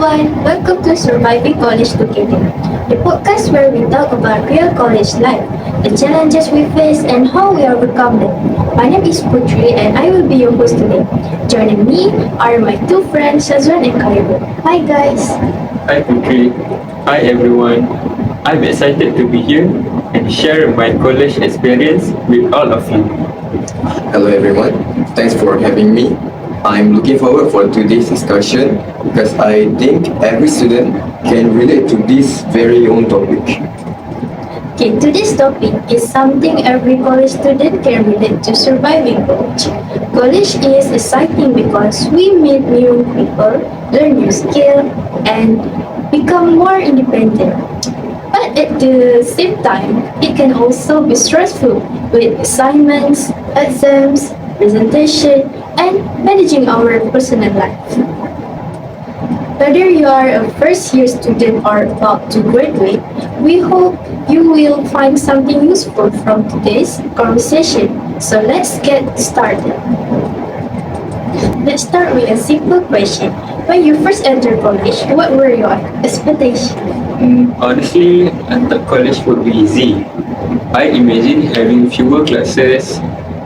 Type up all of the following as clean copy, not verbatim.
everyone, welcome to Surviving College Together, the podcast where we talk about real college life, the challenges we face, and how we overcome them. My name is Putri, and I will be your host today. Joining me are my two friends, Shazwan and Kairu. Hi, guys. Hi Putri. Hi everyone. I'm excited to be here and share my college experience with all of you. Hello everyone, thanks for having me. I'm looking forward for today's discussion because I think every student can relate to this very own topic. Okay, today's topic is something every college student can relate to surviving college. College is exciting because we meet new people, learn new skills, and become more independent. But at the same time, it can also be stressful with assignments, exams, presentation, and managing our personal life. Whether you are a first year student or about to graduate, we hope you will find something useful from today's conversation. So let's get started. Let's start with a simple question. When you first entered college, what were your expectations? Honestly, I thought college would be easy. I imagined having fewer classes,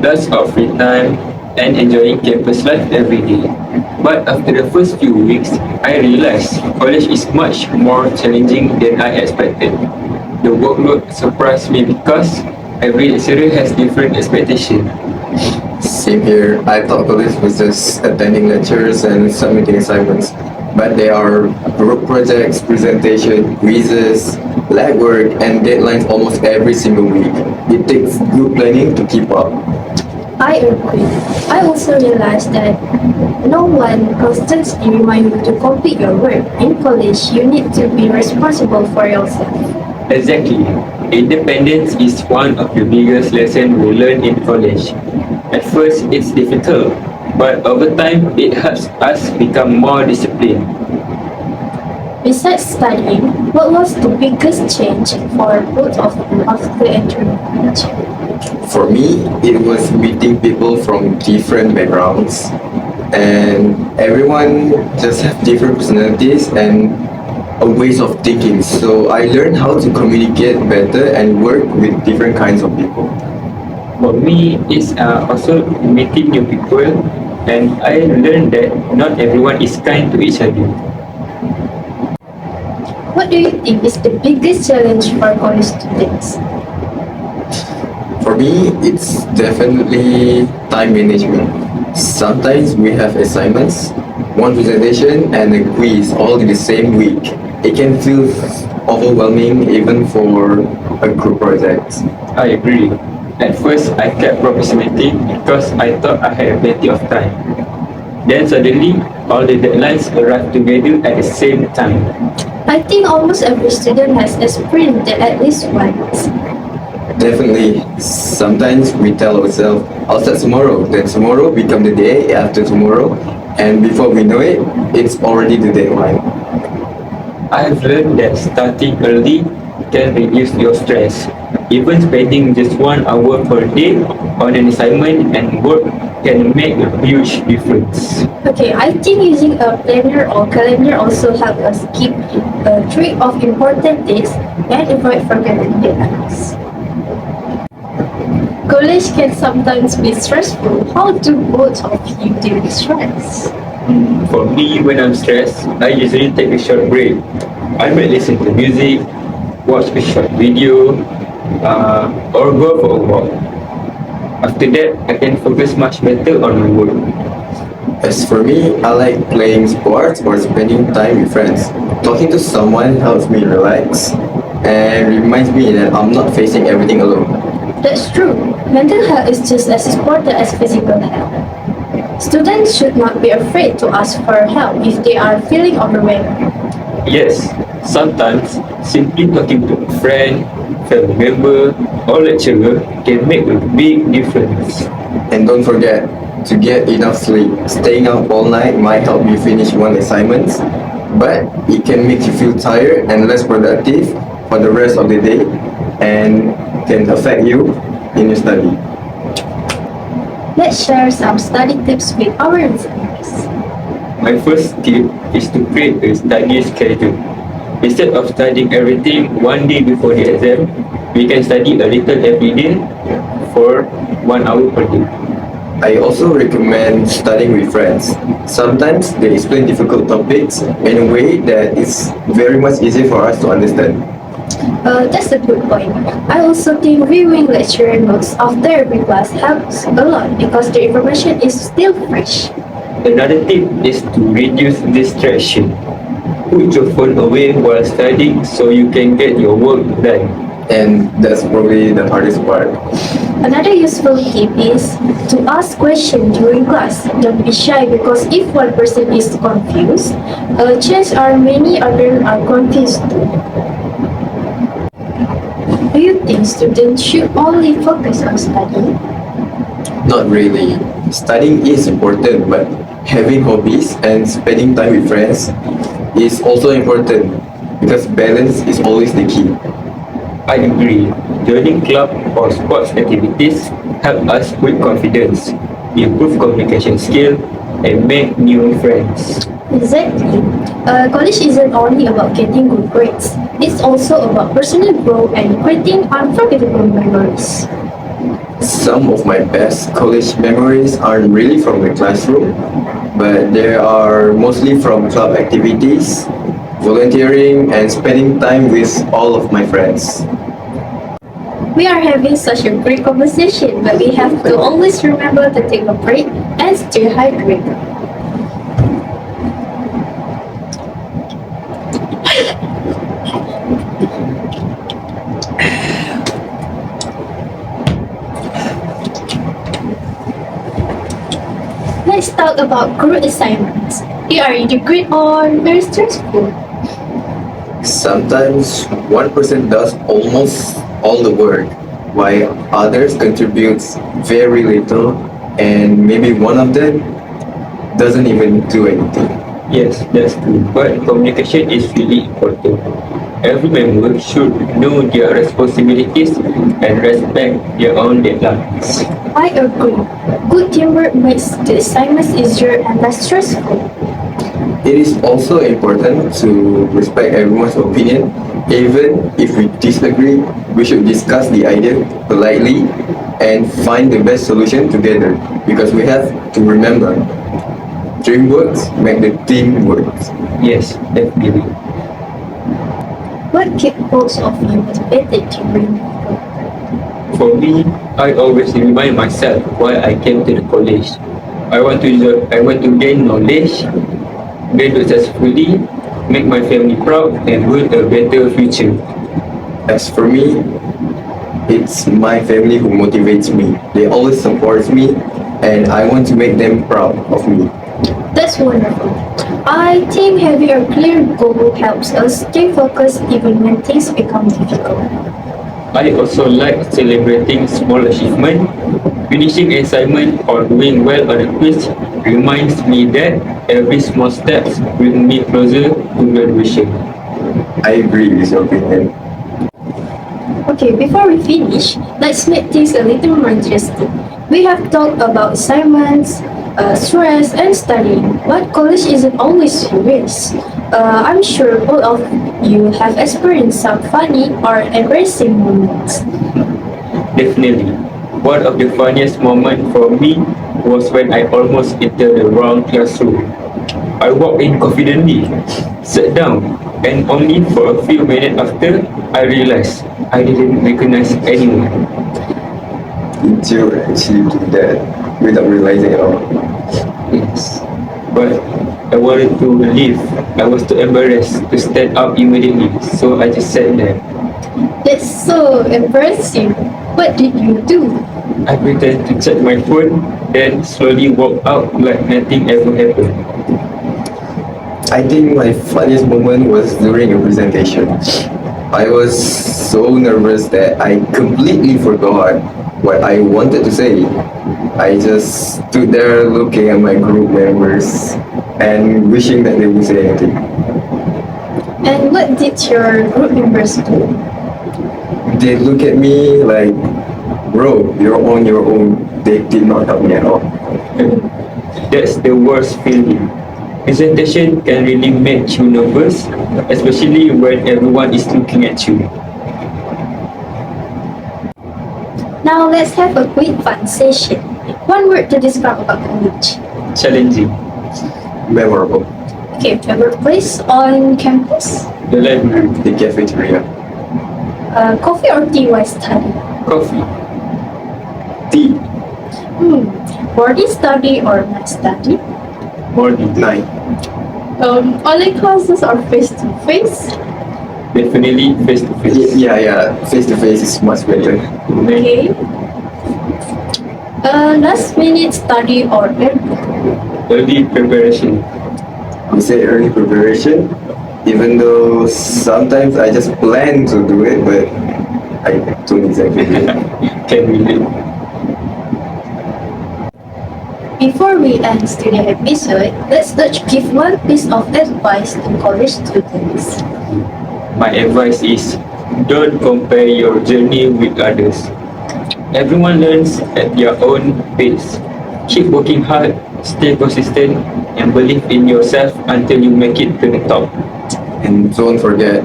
lots of free time, and enjoying campus life every day. But after the first few weeks, I realized college is much more challenging than I expected. The workload surprised me because every lecturer has different expectations. Same here, I thought college was just attending lectures and submitting assignments. But there are group projects, presentation, quizzes, legwork, and deadlines almost every single week. It takes good planning to keep up. I agree. I also realized that no one constantly reminds you to complete your work. In college, you need to be responsible for yourself. Exactly. Independence is one of the biggest lessons we learn in college. At first, it's difficult, but over time, it helps us become more disciplined. Besides studying, what was the biggest change for both of you after entering college? For me, it was meeting people from different backgrounds, and everyone just have different personalities and a ways of thinking. So I learned how to communicate better and work with different kinds of people. For me, it's also meeting new people, and I learned that not everyone is kind to each other. What do you think is the biggest challenge for college students? For me, it's definitely time management. Sometimes we have assignments, one presentation, and a quiz all in the same week. It can feel overwhelming even for a group project. I agree. At first, I kept procrastinating because I thought I had plenty of time. Then suddenly, all the deadlines arrived together at the same time. I think almost every student has experienced that at least once. Definitely, sometimes we tell ourselves, I'll start tomorrow. Then tomorrow become the day after tomorrow, and before we know it, it's already the deadline. I've learned that starting early can reduce your stress. Even spending just 1 hour per day on an assignment and work can make a huge difference. Okay, I think using a planner or calendar also helps us keep a track of important dates and avoid forgetting deadlines. College can sometimes be stressful. How do both of you deal with stress? For me, when I'm stressed, I usually take a short break. I might listen to music, watch a short video, or go for a walk. After that, I can focus much better on my work. As for me, I like playing sports or spending time with friends. Talking to someone helps me relax and reminds me that I'm not facing everything alone. That's true. Mental health is just as important as physical health. Students should not be afraid to ask for help if they are feeling overwhelmed. Yes, sometimes simply talking to a friend, family member, or lecturer can make a big difference. And don't forget to get enough sleep. Staying up all night might help you finish one assignment, but it can make you feel tired and less productive for the rest of the day and can affect you in your study. Let's share some study tips with our listeners. My first tip is to create a study schedule. Instead of studying everything one day before the exam, we can study a little every day for 1 hour per day. I also recommend studying with friends. Sometimes they explain difficult topics in a way that is very much easier for us to understand. That's a good point. I also think reviewing lecture notes after every class helps a lot because the information is still fresh. Another tip is to reduce distraction. Put your phone away while studying so you can get your work done. And that's probably the hardest part. Another useful tip is to ask questions during class. Don't be shy because if one person is confused, chances are many others are confused too. Do you think students should only focus on studying? Not really. Studying is important, but having hobbies and spending time with friends is also important because balance is always the key. I agree. Joining club or sports activities help us build confidence, improve communication skill, and make new friends. Exactly. College isn't only about getting good grades. It's also about personal growth and creating unforgettable memories. Some of my best college memories aren't really from the classroom, but they are mostly from club activities, volunteering, and spending time with all of my friends. We are having such a great conversation, but we have to always remember to take a break and stay hydrated. Let's talk about group assignments. They are either great or very stressful. Sometimes one person does almost all the work, while others contributes very little, and maybe one of them doesn't even do anything. Yes, that's true. But communication is really important. Every member should know their responsibilities and respect their own deadlines. I agree. Good teamwork makes the assignments easier and less stressful. It is also important to respect everyone's opinion. Even if we disagree, we should discuss the idea politely and find the best solution together because we have to remember dreamworks make the team work. Yes, definitely. What keeps both of you motivated to bring people? For me, I always remind myself why I came to the college. I want to gain knowledge, graduate successfully, make my family proud, and build a better future. As for me, it's my family who motivates me. They always support me and I want to make them proud of me. That's wonderful. I think having a clear goal helps us stay focused even when things become difficult. I also like celebrating small achievement. Finishing an assignment or doing well on a quiz reminds me that every small steps bring me closer to graduation. I agree with your opinion. Okay, before we finish, let's make things a little more interesting. We have talked about assignments, stress, and studying, but college isn't always serious. I'm sure all of you have experienced some funny or embarrassing moments. Definitely. One of the funniest moments for me was when I almost entered the wrong classroom. I walked in confidently, sat down, and only for a few minutes after, I realized I didn't recognize anyone. Did you actually do that without realizing at all? Yes. But I wanted to leave. I was too embarrassed to stand up immediately, so I just sat there. That's so embarrassing. What did you do? I pretended to check my phone, then slowly walked out like nothing ever happened. I think my funniest moment was during a presentation. I was so nervous that I completely forgot what I wanted to say. I just stood there looking at my group members and wishing that they would say anything. And what did your group members do? They look at me like, bro, you're on your own. They did not help me at all. That's the worst feeling. Presentation can really make you nervous, especially when everyone is looking at you. Now let's have a quick fun session. One word to describe about college. Challenging. Memorable. Okay, favorite place on campus? The library. The cafeteria. Coffee or tea while study? Coffee. Tea. Morning study or night study? Morning. Night. Online classes or face to face? Definitely face to face. Yeah. Face to face is much better. Okay. Last minute study or Early preparation. We say early preparation, even though sometimes I just plan to do it, but I don't exactly do it. Can relate. Before we end today's episode, let's each give one piece of advice to college students. My advice is don't compare your journey with others. Everyone learns at their own pace. Keep working hard, stay consistent, and believe in yourself until you make it to the top. And don't forget,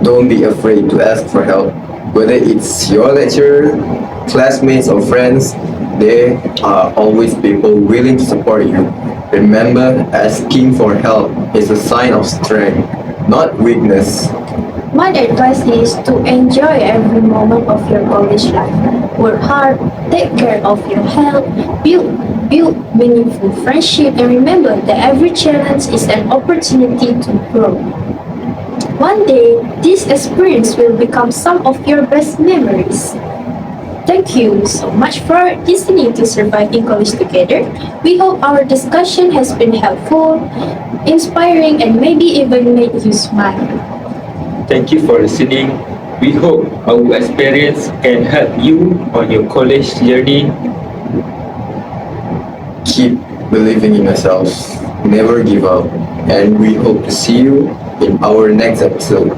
don't be afraid to ask for help. Whether it's your lecturer, classmates, or friends, there are always people willing to support you. Remember, asking for help is a sign of strength, not weakness. My advice is to enjoy every moment of your college life. Work hard, take care of your health, build meaningful friendship, and remember that every challenge is an opportunity to grow. One day, this experience will become some of your best memories. Thank you so much for listening to Surviving College Together. We hope our discussion has been helpful, inspiring, and maybe even made you smile. Thank you for listening. We hope our experience can help you on your college journey. Keep believing in yourselves, never give up, and we hope to see you in our next episode.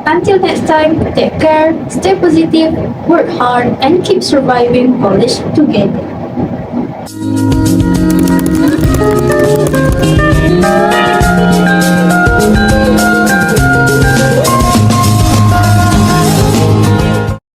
Until next time, take care, stay positive, work hard, and keep surviving college together.